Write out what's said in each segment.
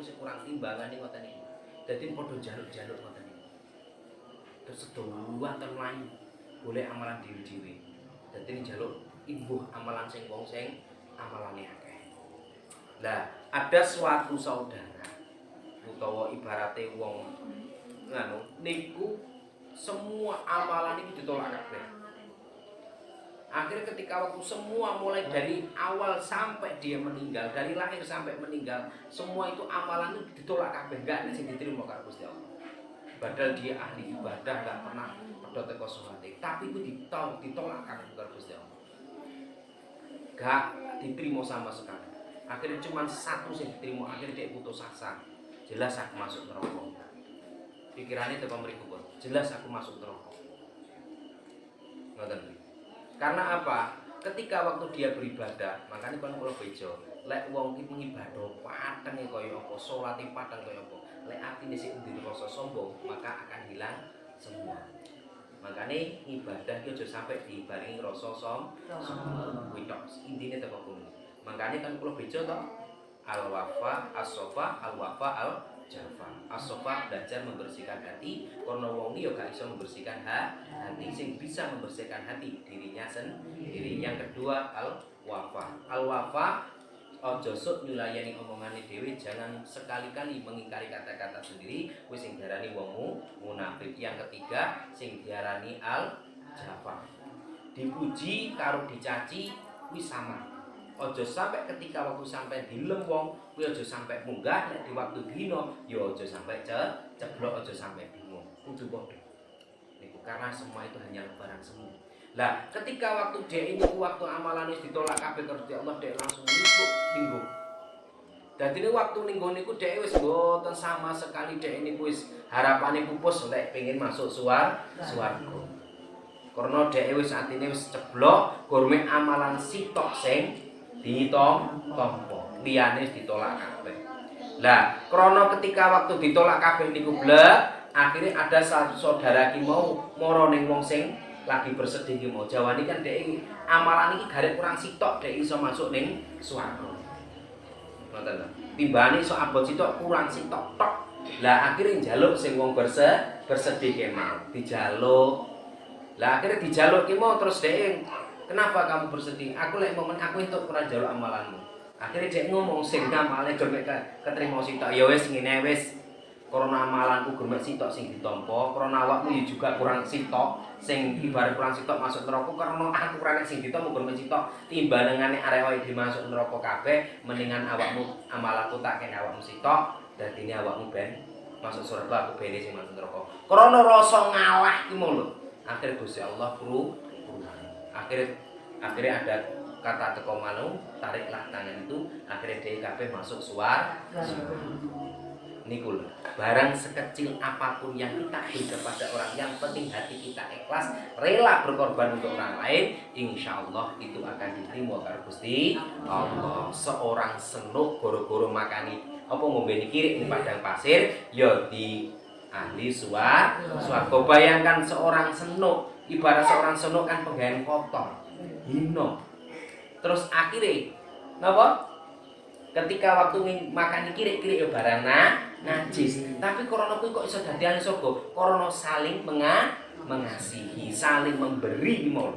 sing kurang timbangane ngoten niku. Dadi padha jaluk-jaluk ngoten niku. Terus sedowan terlayu golek amalan dhewe-dhewe. Dadi njaluk imbuh amalan sing wong sing amalane akeh. Lah, ada suatu saudara utawa ibarate wong niku semua amalan itu ditolak kabeh. Akhirnya ketika waktu semua mulai dari awal sampai dia meninggal, dari lahir sampai meninggal, semua itu amalan itu ditolak kabeh, enggak ada sing diterima karo Gusti Allah. Padahal dia ahli ibadah, enggak pernah pedhot teko salate, tapi itu ditolak karo Gusti Allah. Enggak diterima sama sekali. Akhirnya cuma satu sing diterima, akhirnya dia putus asa. Jelas aku masuk neraka. Pikirannya teko mriku, jelas aku masuk neraka. Ngoten. Karena apa? Ketika waktu dia beribadah, makanya kan kula bejo, lek wong ki mengibadah patenge kaya apa, salate padang kaya apa, lek atine sik ndek rasa sombong, maka akan hilang semua. Makanya ibadah ki aja sampai dibarengi rasa sombong. Kuwi tok intine teko kono. Makanya kan kula bejo to, al-wafa, as-sofa, al-wafa, al-jafa. As-sofa belajar membersihkan hati, karena wong iki yo gak iso membersihkan hati. Sing bisa membersihkan hati dirinya sendiri. Yang kedua al-wafa. Al-wafa aja sok nyulayani omongane dhewe, jangan sekali-kali mengingkari kata-kata sendiri, kuwi sing diarani wong munafik. Yang ketiga sing diarani al-jafa. Dipuji karo dicaci kuwi sama. Ojo sampai ketika waktu sampai dilem wong, kuwi ojo sampai munggah, nek di waktu dino ya ojo sampai ceblok, ojo sampai bingung. Kudu padha. Niku karena semua itu hanya lebaran semu. Lah, ketika waktu dhek ini waktu amalan wis ditolak kabeh karo Allah, dhek langsung nusuk linggo. Dadi nek waktu linggo niku dhek wis mboten sama sekali, dhek ini wis harapane pupus lek pengin masuk swarga. Karena dhek wis atine wis ceblok, gurme amalan sitok sing ditompo, liyane ditolak kabeh. Lah, krana ketika waktu ditolak kabeh niku blek, akhirnya ada saudara ki mau mara ning wong sing lagi bersedih ki mau. Jawane kan dhek amalan iki garek kurang sitok dhek iso masuk ning swarga. Ngoten lho. Timbane iso abot sitok kurang sitok tok. Lah akhirnya njaluk sing wong bersedih ki mau, dijaluk. Lah akhirnya dijaluk ki mau terus dhek, kenapa kamu bersedih? Aku lek momen aku entuk kurang jaluk amalanmu. Akhirnya dia ngomong sing amale gemek ketrima sitok. Ya wis ngene wis. Karena amalanku gemek sitok sing ditampa, karena awakmu ya juga kurang sitok, sing ibarat kurang sitok masuk neraka, karena aku kurang sing ditampa gemek sitok, timbanane arek wae masuk neraka kabeh, mendingan awakmu amalanku tak kene awakmu sitok, dadine awakmu ben masuk surga, aku bene sing masuk neraka. Karena rasa ngalah ki mau lho. Akhirnya Gusti Allah akhirnya ada kata teko manu, tariklah tangan itu, akhirnya DKP masuk swarga. Niku lho, barang sekecil apapun yang kita beri kepada orang, yang penting hati kita ikhlas, rela berkorban untuk orang lain, insya Allah itu akan diterima karo Gusti Allah. Seorang senuk goro-goro makani apa ngombeni kirik di padang pasir, ya di ahli swarga. Bayangkan seorang senuk, ibarat seorang senuk kan penggawean kotor, hino. Terus akhirnya napa? Ketika waktu makan kirik-kirik ya barang najis. Tapi korona kuwi kok iso dadi ahli swarga? Korona saling mengasihi, saling memberiimo.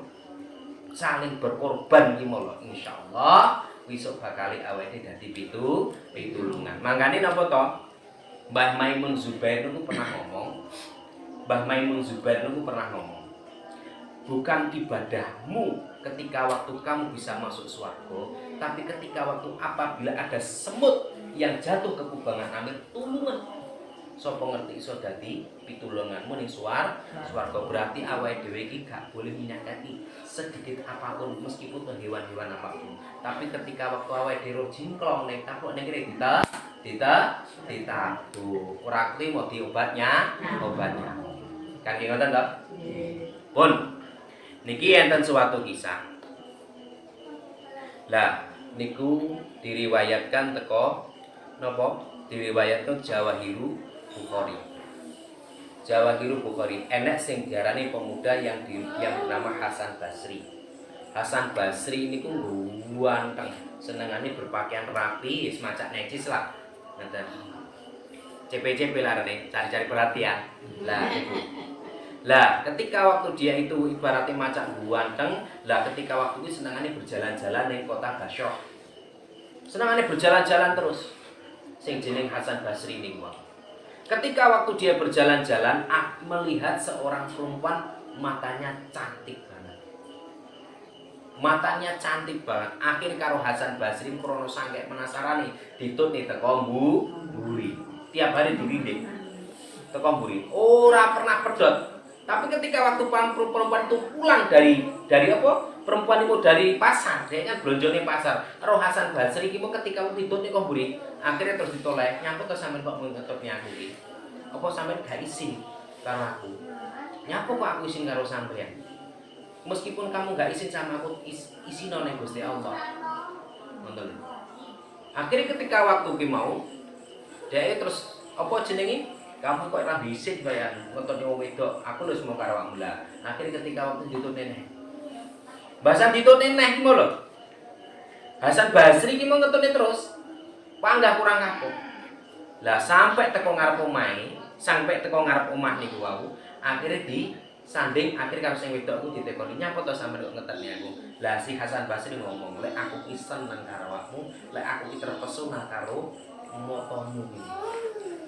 Saling berkorbanimo lho. Insyaallah besok bakal awake dadi pitulungan. Mangkane napa to? Mbah Maimun Zubair niku pernah ngomong. Bukan ibadahmu ketika waktu kamu bisa masuk swarga, tapi ketika waktu apabila ada semut yang jatuh ke kubangan amir tulungan. Sapa ngerti iso dadi pitulunganmu ning swarga. Berarti awake dhewe iki gak boleh menyakiti sedikit apapun meskipun hewan-hewan apapun. Tapi ketika waktu awake dhewe jingklong ning taplok ning kene ditabuh. Ora kuwi mau diobatnya. Kan ngoten to? Pun niki enten suatu kisah. Lah niku diriwayatkan teko napa? Diriwayatkan Jawahiru Bukhari. Enek sing diarani pemuda yang bernama Hasan Basri. Hasan Basri niku ganteng, senengane berpakaian rapi, semacam necis lah. Ngoten. CP-CP lah nih, cari-cari perhatian. Lah itu. Lah ketika waktu dia itu ibaratnya macak guanteng, lah ketika waktu itu senangannya berjalan-jalan di kota Basyok. Senangannya berjalan-jalan terus. Sing jeneng Hasan Basri ning wong. Ketika waktu dia berjalan-jalan, melihat seorang perempuan matanya cantik banget. Matanya cantik banget. Akhir karo Hasan Basri krono sangke penasaran nih, ditut nih teko mburi. Tiap hari dirindik. Teko mburi. Ora pernah pedot. Tapi ketika waktu perempuan itu pulang dari apa? Perempuan itu dari pasar, dia kan belanja ning pasar. Karo Hasan Basri iki ketika ditut nih kok mburi, akhirnya terus ditoleh. Nyapa to sampean kok ngetutnya aku iki? Apa sampean gak izin karo aku? Nyapa kok aku izin karo sampean? Meskipun kamu gak izin sama aku, izin ning Gusti Allah. Ngoten. Akhirnya ketika waktu ki mau, dia terus apa jenenge? Kamu kok ora izin bayan ngetutne wong wedok. Aku wis mau karo awakmu lah. Akhirnya ketika waktu ditutne neh. Bahasan ditutne neh ki lho. Hasan Basri ki mau ngetutne terus. Panggah kurang kapok. Lah sampai teko ngarep omahe, sampai teko ngarep omah niku wau, akhirnya disanding akhir karo sing wedok ku ditekoni nyapa to sampeyan kok ngetutne aku. Lah si Hasan Basri ngomong, "Lek aku ki seneng karo awakmu, lek aku ki terpesona karo motomu iki."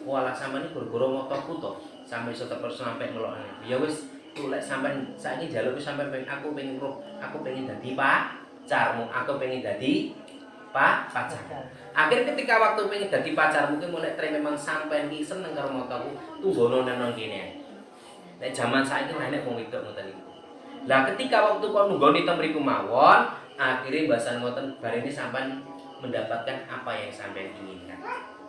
Walah sampeyan iki gara-gara motoku to, sampe iso terpesona sampe ngelokne. Ya wis, lek sampeyan saiki njaluk sampeyan pengen aku pengen dadi pacarmu, aku pengen dadi pacar. Akhir ketika waktu pengen dadi pacarmu ki mulai tren memang sampeyan ki seneng karo motoku, tunggono nang kene. Nek jaman saiki enek wong wedok ngoten niku. Lah ketika waktu kok nunggoni teng mriku mawon, akhire bahasan ngoten barene sampean mendapatkan apa yang sampean inginkan.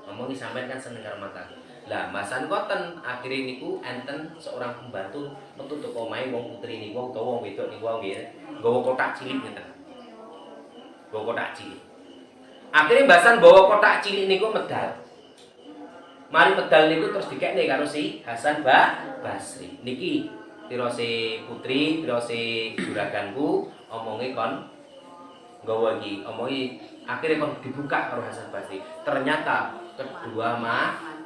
Ngomong sampean kan seneng karo motoku. Lah bahasan ngoten akhire niku enten seorang pembantu metu teko omahe wong putri niku, wong utawa wong wedok niku wae nggih. Nggawa kotak cilik ngeten. Nggawa kotak cilik. Akhirnya bahasan bawa kotak cilik niku medal. Mari medal niku terus dikekne karo si Hasan Basri. Niki pira si putri, pira si juraganku omonge kon nggawa iki. Omongi akhirnya kon dibuka karo Hasan Basri. Ternyata kedua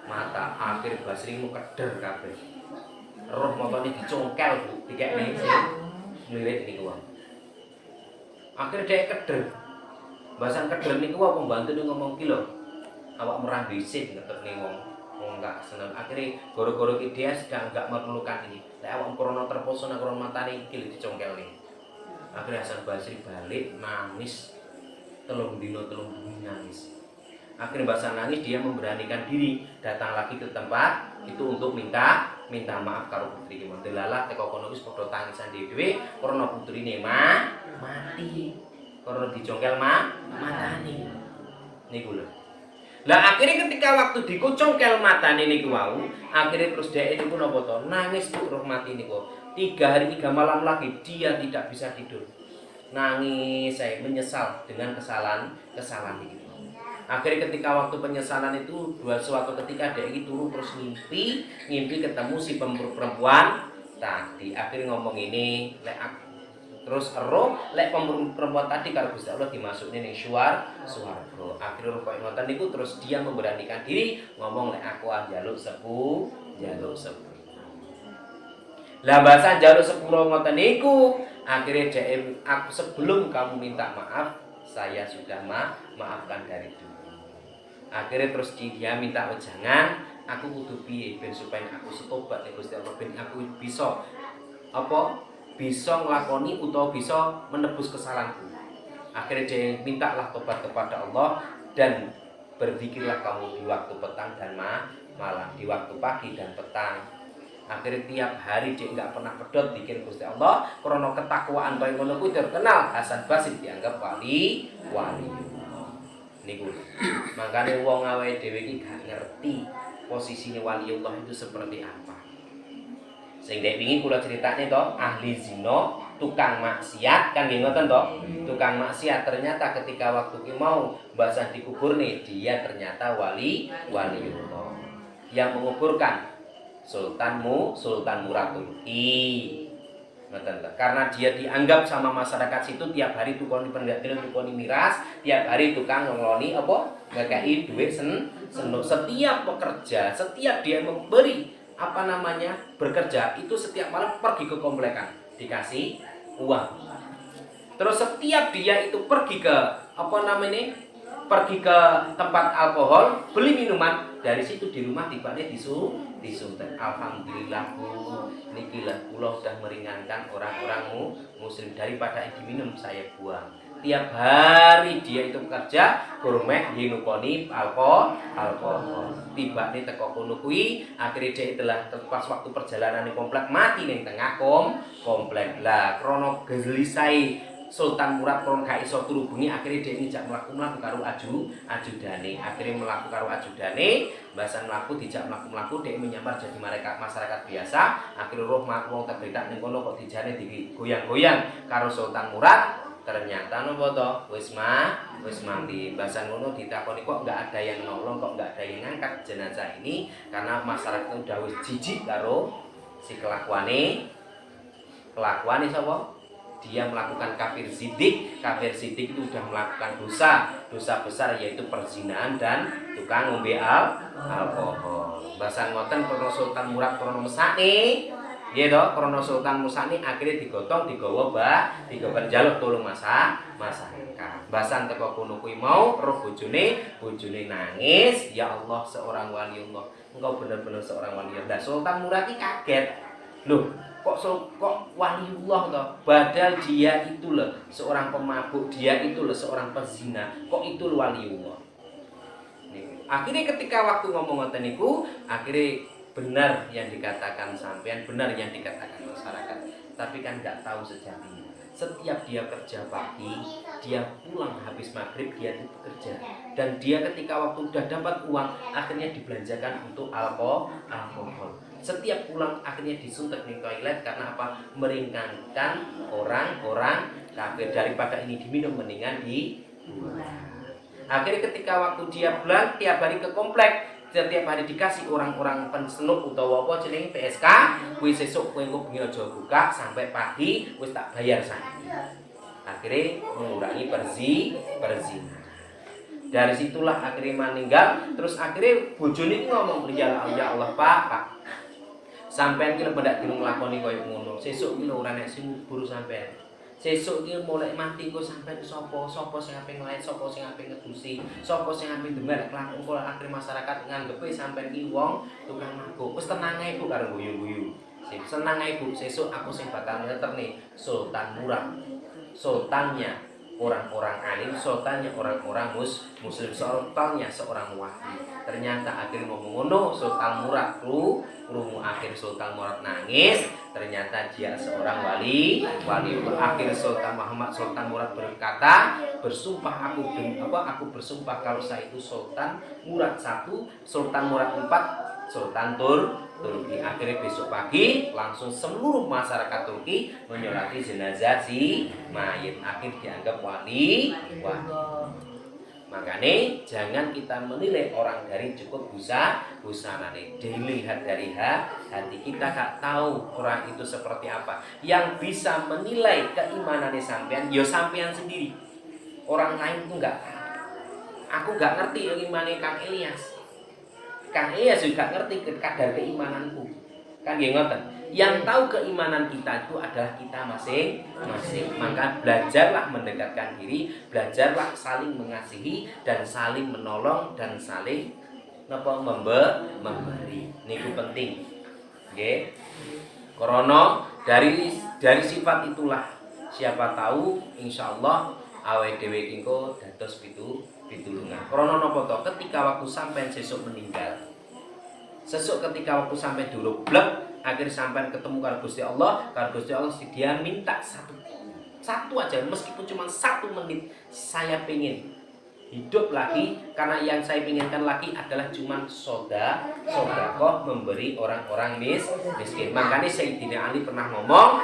mata akhir Basri mu keder kabeh. Roh motone dicongkel dikekne sing mlirik niku wae. Akhirnya dia keder. Bahasan keder niku wae pembantu niku ngomong ki lho. Awak merah dhisik ngetutne wong enggak seneng. Akhirnya goro-goro ki dia sedang enggak memerlukan ini. Lek awak krono terpesona karo matane iki dicongkelne. Akhirnya Hasan Basri balik nangis. Telung dino nangis. Akhirnya bahasa nangis dia memberanikan diri datang lagi ke tempat itu untuk minta maaf karo putri ki. Delalah teko kono wis padha tangisan dhewe karena putrine mati. Karena dicongkel matane. Niku lho. Lah akhirnya ketika waktu dikucongkel matane niku wau, akhirnya terus dhek niku napa to? Nangis roh mati niku. 3 hari 3 malam lagi dia tidak bisa tidur. Nangis saya menyesal dengan kesalahan itu. Akhirnya ketika waktu penyesalan itu suatu ketika dia itu turun terus ngimpi ketemu si perempuan tadi. Akhirnya ngomong ini lek terus roh lek perempuan tadi kalau Gusti Allah dimasukin ning swarga. Akhirnya kok ngoten niku terus dia memberanikan diri ngomong lek aku njaluk sepuro. Lah bahasa njaluk sepuro ngoten niku akhirnya aku sebelum kamu minta maaf saya sudah maafkan dari dulu. Akhirnya terus dia minta wejangan, aku kudu piye ben supaya aku setobat ning Gusti Allah ben aku bisa bisa nglakoni utawa bisa menebus kesalahanku. Akhirnya dia mintalah tobat kepada Allah dan berzikirlah kamu di waktu petang dan malam, di waktu pagi dan petang. Akhirnya tiap hari dia enggak pernah pedot zikir Gusti Allah karena ketakwaan kaya ngono kuwi terkenal Hasan Basri dianggap wali. Niku. Makanya wong awake dhewe iki gak ngerti posisinya waliullah itu seperti apa. Sing dek wingi kula critane to, ahli zina, tukang maksiat kan nggih ngoten to. Tukang maksiat ternyata ketika waktu ki mau mbak dikuburne dia ternyata waliullah. Yang menguburkan Sultan Muratul. Karena dia dianggap sama masyarakat situ tiap hari tukoni pendakilan, tukoni miras, tiap hari tukang ngeloni apa ngekei duit senuk. Setiap pekerja, setiap dia memberi apa namanya bekerja itu setiap malam pergi ke komplekan dikasih uang. Terus setiap dia itu pergi ke apa namanya pergi ke tempat alkohol beli minuman, dari situ di rumah tiba-tiba disuntik. Alhamdulillah Bu, niki kula sudah meringankan orang-orang muslim daripada diminum saya buang. Tiap hari dia itu bekerja gourmet nginukoni alkohol. Tiba nih teko kono kuwi, akhirnya dia itulah pas waktu perjalanan di komplek mati ning tengah komplek. Lah krono gelisai Sultan Murad krono gak iso turu bengi, akhirnya dia ngijak mlaku karo ajudane. Akhirnya mlaku karo ajudane, mbasan mlaku dijak mlaku dia menyamar jadi masyarakat biasa. Akhirnya roh wong tegredak ning kono kok dijane digoyang-goyang karo Sultan Murad. Ternyata nopo to wis mati. Mbasan ngono ditakoni kok enggak ada yang nolong, kok enggak ada yang ngangkat jenazah ini, karena masyarakat udah wis jijik karo si kelakuane sapa? Dia melakukan kafir sidik itu sudah melakukan dosa besar, yaitu perzinahan dan tukang ngombe alkohol. Bahasan ngoten krono Sultan Murad krono mesake, nggih to, krono Sultan Musani akhirnya digotong digawa njaluk tulung masyarakat. Bahasan teko kono kuwi mau roh bojone nangis, ya Allah seorang waliullah, engkau benar-benar seorang waliullah. Sultan Murad iki kaget. Loh, kok waliullah toh, padahal dia itu loh seorang pemabuk, dia itu loh seorang pezina, kok itu waliullah. Akhirnya ketika waktu ngomong ngoten niku, akhirnya benar yang dikatakan sampean, benar yang dikatakan masyarakat, tapi kan nggak tahu sejatinya. Setiap dia kerja pagi, dia pulang habis maghrib dia itu bekerja, dan dia ketika waktu udah dapat uang akhirnya dibelanjakan untuk alkohol. Setiap pulang akhirnya disuntik di toilet, karena apa? Meringankan orang-orang kafir, daripada ini diminum mendingan dibuang. Akhirnya ketika waktu dia pulang tiap hari ke komplek, setiap hari dikasih orang-orang pensenuk utawa apa jenenge PSK, kuwi sesuk kowe engko bengi aja buka sampai pagi wis tak bayar saiki. Akhirnya mengurangi perzina. Dari situlah akhirnya meninggal. Terus akhirnya bojone ngomong, ya Allah Pak, sampean ki lek ndak nglakoni koyo ngono, sesuk ki ora nek sing ngubur sampean. Sesuk ki mulai mati kok sampean sapa sing ape nglaet, sapa sing ape ngedusi, sapa sing ape demer kelakuan kok akhir masyarakat nganggepe sampean ki wong tukang mabuk. Wis tenang ae Bu karo guyu-guyu. Senang ae Bu, sesuk aku sing bakal ngeterne Sultan Murad. Sultannya orang-orang alim, sultannya orang-orang muslim, sultannya seorang wali. Ternyata akhir ngomong ngono Sultan Murad krungu akhir Sultan Murad nangis, ternyata dia seorang wali. Akhir Sultan Murad berkata, bersumpah aku bersumpah kalau saya itu Sultan Murad 1, Sultan Murad 4, Sultan Turki. Akhirnya besok pagi langsung seluruh masyarakat Turki menyolati jenazah si mayit. Akhir dianggap wali. Makanya jangan kita menilai orang dari cukup busana-busana. Dilihat dari hati kita, gak tahu orang itu seperti apa. Yang bisa menilai keimanannya sampean, ya sampean sendiri. Orang lain itu enggak. Aku gak ngerti imannya Kang Ilyas. Kang Ilyas juga ngerti kadar keimananku. Kan nggih ngoten. Yang tahu keimanan kita itu adalah kita masing-masing. Maka belajarlah mendekatkan diri, belajarlah saling mengasihi dan saling menolong dan saling memberi. Niku penting. Nggih. Karena dari sifat itulah siapa tahu insyaallah awake dhewe engko dados pitulungan. Karena napa to? Ketika waktu sampean sesuk meninggal, sesuk ketika waktu sampean dulu blek, akhir sampean ketemu karo Gusti Allah, dia minta satu aja, meskipun cuma 1 menit, saya pengen hidup lagi, karena yang saya inginkan lagi adalah cuma sedekah memberi orang-orang miskin. Makanya Sayyidina Ali pernah ngomong,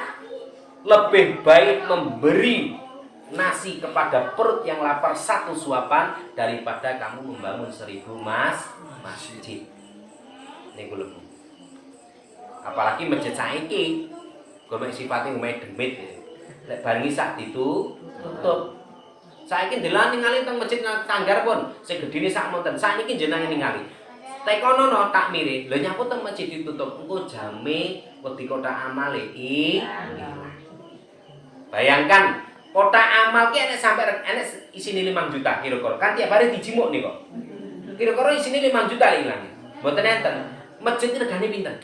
lebih baik memberi nasi kepada perut yang lapar 1 suapan daripada kamu membangun 1000 masjid. Niku lho. Apalagi masjid saiki Gomek sifate umeh demit. Lek bareng isak ditutup. Saiki ndelani ngali teng masjid Tanggar pun sing gedine sak monten. Sakniki jenengan ningali. Tekono no tak mire. Lho nyapu teng masjid ditutup. Engko jame wedi kotak amale ilang. Bayangkan kotak amal ki enek sampai enek isine 5 juta kira-kira. Kan tiap hari dijimuk nih kok. Kira-kira isine 5 juta ilang. Mboten enten. Masjid regane pinten?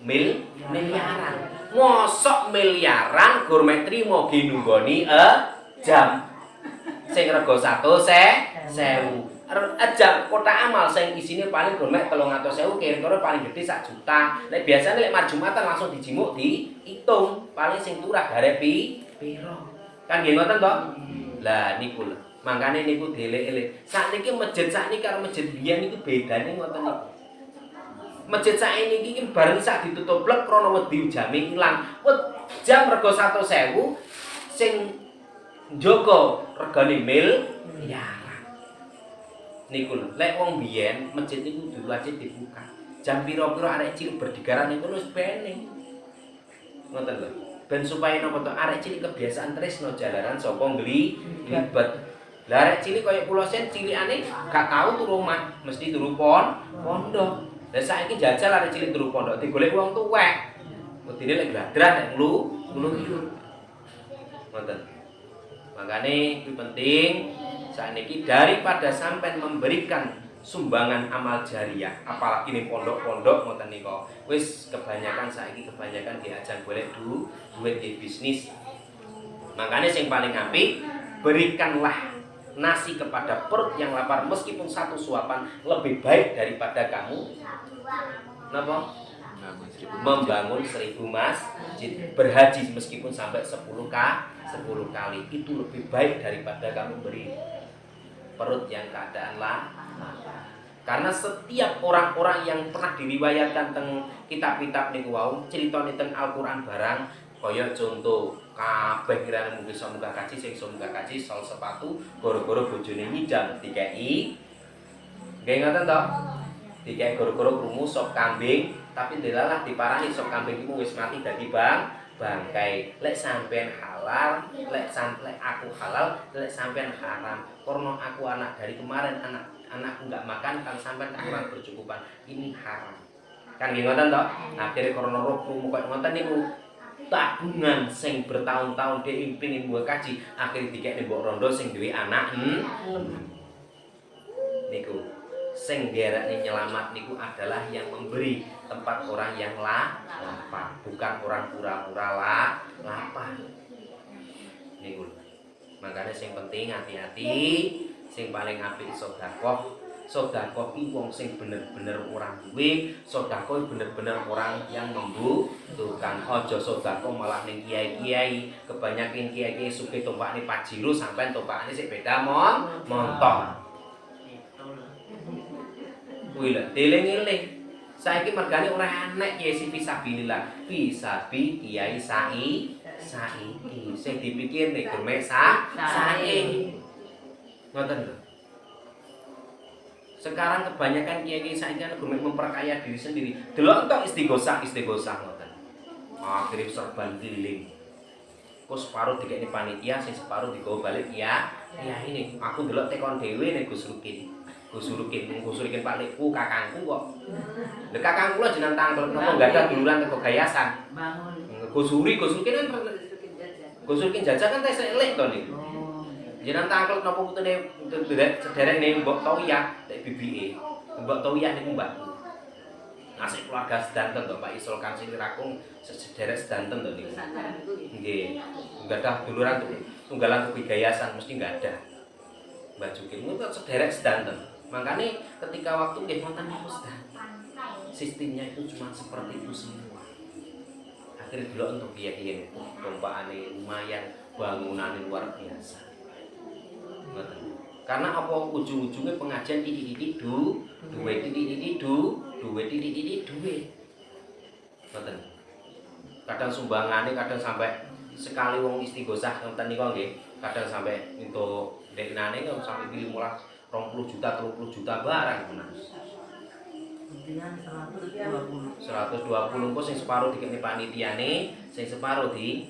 Miliaran. Mosok miliaran gur mek trimo ginunggoni jam. Sing rega 100.000 jam kotak amal sing isine paling gur mek 300.000 kira-kira paling gede 1 juta. Nek biasane lek mar Jumatan langsung dijimuk diitung paling sing turah garep piro. Kan nggih ngoten to? Lah niku lho. Mangkane niku dilek-elek. Sakniki masjid sakniki karo masjid biyen niku bedane ngoten niku. Masjid sakniki iki bareng sak ditutup blek krana wedi jame ilang. Jam rega 100.000 sing njogo regane miliaran. Niku lho, lek wong biyen masjid niku kudu wajib dibuka. Jam pira-pira arek cilik berdigaran niku wis bene. Ngoten lho. Ben supaya napa to arek cilik kebiasaan tresno jalaran saka nglibet. Lah arek cilik kaya kula sen cilikane gak tau turu omah, mesti turu pondok. Lah saiki jajal arek cilik turu pondok digolek wong tuwek. Wedine lek gladran nek nglu. Ngoten. Makane itu penting sakniki daripada sampean memberikan sumbangan amal jariah, apalagi ning pondok-pondok ngoten nika. Wis kebanyakan saiki diajak golek duit di bisnis. Makanya yang paling apik berikanlah nasi kepada perut yang lapar meskipun 1 suapan lebih baik daripada kamu napa? Membangun 1000 masjid, berhaji meskipun sampai 10 kali itu lebih baik daripada kamu beri perut yang keadaan lapar. Karena setiap orang-orang yang pernah diriwayatkan teng kitab-kitab niku wau critane teng Al-Qur'an barang kaya contoh kabeh kirane mung bisa munggah kaji sing iso munggah kaji sol sepatu gara-gara bojone nyidam dikeki. Nggih ngoten to? Dikeki gara-gara krungu sop kambing tapi delalah diparani sop kambing iku wis mati dadi bangkai. Lek sampean halal, lek aku halal, lek sampean haram. Karena aku anak dari kemarin anakku enggak makan kan sampean kurang bercukupan. Ini haram. Kan nggih ngoten to? Akhire karena roh krungu kok ngoten niku tabungan sing bertahun-tahun dhek pengin mbok kaji, akhire dikekne mbok rondo sing duwe anak niku. Sing diarani nyelamat niku adalah yang memberi tempat orang yang lapar, bukan orang pura-pura lapar. Niku. Makanya sing penting hati-hati, sing paling apik sedekah. Sedekah iki wong sing bener-bener orang duwe, sedekah bener-bener orang yang membutuhkan. Aja sedekah malah ning kiai-kiai, kebanyakan kiai-kiai sugih tumpakne Pajero sampean tumpakane sik beda montor. Kuwi lho, eling-eling. Saiki mergane ora enek kiai fisabilillah. Fisabi kiai saiki sing dipikir nek gemek saiki. Ngoten lho. Sekarang kebanyakan kiai-kiai saiki kan gemek memperkaya diri sendiri. Delok entuk istighosah ngoten. Akhire serban keliling. Kok separuh dikene panitia, sing separuh digawa balik ya ini. Aku delok tekon dhewe nek Gus Rukin. Gus Rukin Pak Lekku kakangku kok. Lha kakangku kula jenengan tangkel napa enggak ada duluran teko gayasan. Bangun. Gus Rukin kan Gus Rukin jajah kan tes elek to niku. Jenengan tangkel napa putune sederekne Mbok Toyah nek bibike. Mbok Toyah niku mbakku. Asik keluarga sedanten to Pak Isol Kang sing rakung sederek sedanten to niku. Nggih. Enggak ada duluran tunggalan kebigayasan mesti enggak ada. Mbak Jukin itu sederek sedanten. Makanya ketika waktu nggih wonten niku sedanten. Sistemnya itu cuma seperti itu semua. Akhirnya delok untuk kiai-kiai tumpakane lumayan, bangunane luar biasa. Ngoten. Karena apa ujung-ujungnya pengajian titik-titik duwe titik-titik duwe. Ngoten. Kadang sumbangane kadang sampai sekali wong istighosah ngoten niku nggih, kadang sampai entuk deknane kok sampai 15 20 juta 30 juta barang menan. Undian 120. 120 kok sing separuh dikene panitiane, sing separuh di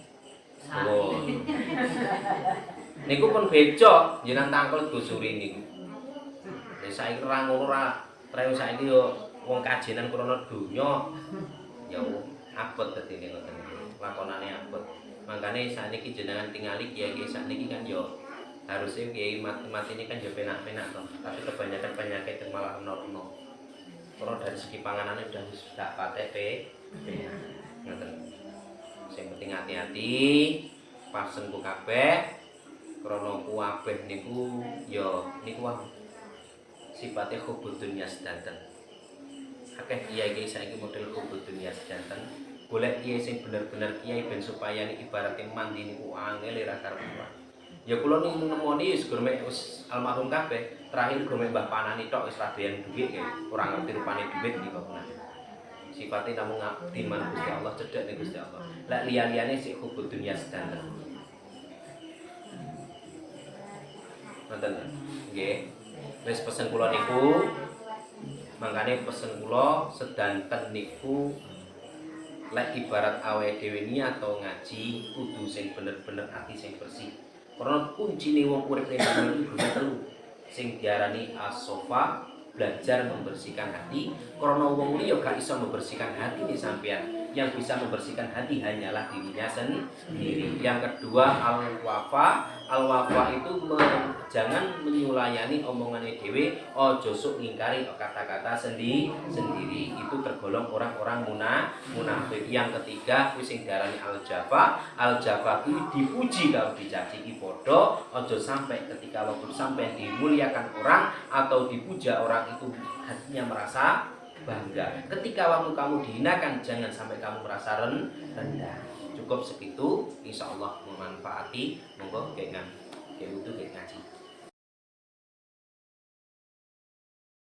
oh. Niku pun becok jenengan tangkel gusuri niku. Nek saiki ora ngono ora trew saiki yo wong kajenan krana donya ya abot dadine ngoten niku. Lakonane abot. Mangkane sakniki jenengan tingali kiai-kiai sakniki kan yo harusnya kiai mati ini kan ya penak-penak toh. Tapi kebanyakan penyakit yang malah ono-ono. Kalau dari segi panganannya udah gak patek penak. Ngoten. Sing penting hati-hati, pasen ku kabeh. Krana kuwabeh niku ya niku wae. Sipate hubud dunya sedanten. Akeh kiai-kiai saiki model hubud dunya sedanten. Golek kiai sing bener-bener kiai ben supaya niki ibaratnya mandi niku angel ora karuan. Ya kula ning nemoni wis gurme wis almarhum kabeh. Terakhir gurme Mbah Panani tok wis rabian dhuwit ya. Ora ngerti rupane dhuwit iki kok. Sifate namung ngabdi marang Gusti Allah, cedhek ning Gusti Allah. Lek liya-liyane sik hubud dunya sedanten. Ngoten nggih. Wis pesen kula niku. Mangkane pesen kula sedanten niku lek ibarat awake dhewe atau ngaji kudu sing bener-bener ati sing bersih. Karena kuncine wong urip ning dunya iki telu. Sing diarani as-sofa, belajar membersihkan hati. Karena wong liya gak iso membersihkan hati nih sampean. Yang bisa membersihkan hati hanyalah dirinya sendiri. Yang kedua al-wafa. Al-wafa itu jangan menyulayani omongannya dewe, ojo sok ngingkari kata-kata sendiri. Itu tergolong orang-orang munafik. Yang ketiga sing diarani al-jafa. Al-jafa itu dipuji kalau dicaci ki podo, ojo sampai ketika waktu sampai dimuliakan orang atau dipuja orang itu hatinya merasa bangga. Ketika waktu kamu dihinakan jangan sampai kamu merasa rendah. Cukup segitu, insya Allah memanfaati. Monggo gengan.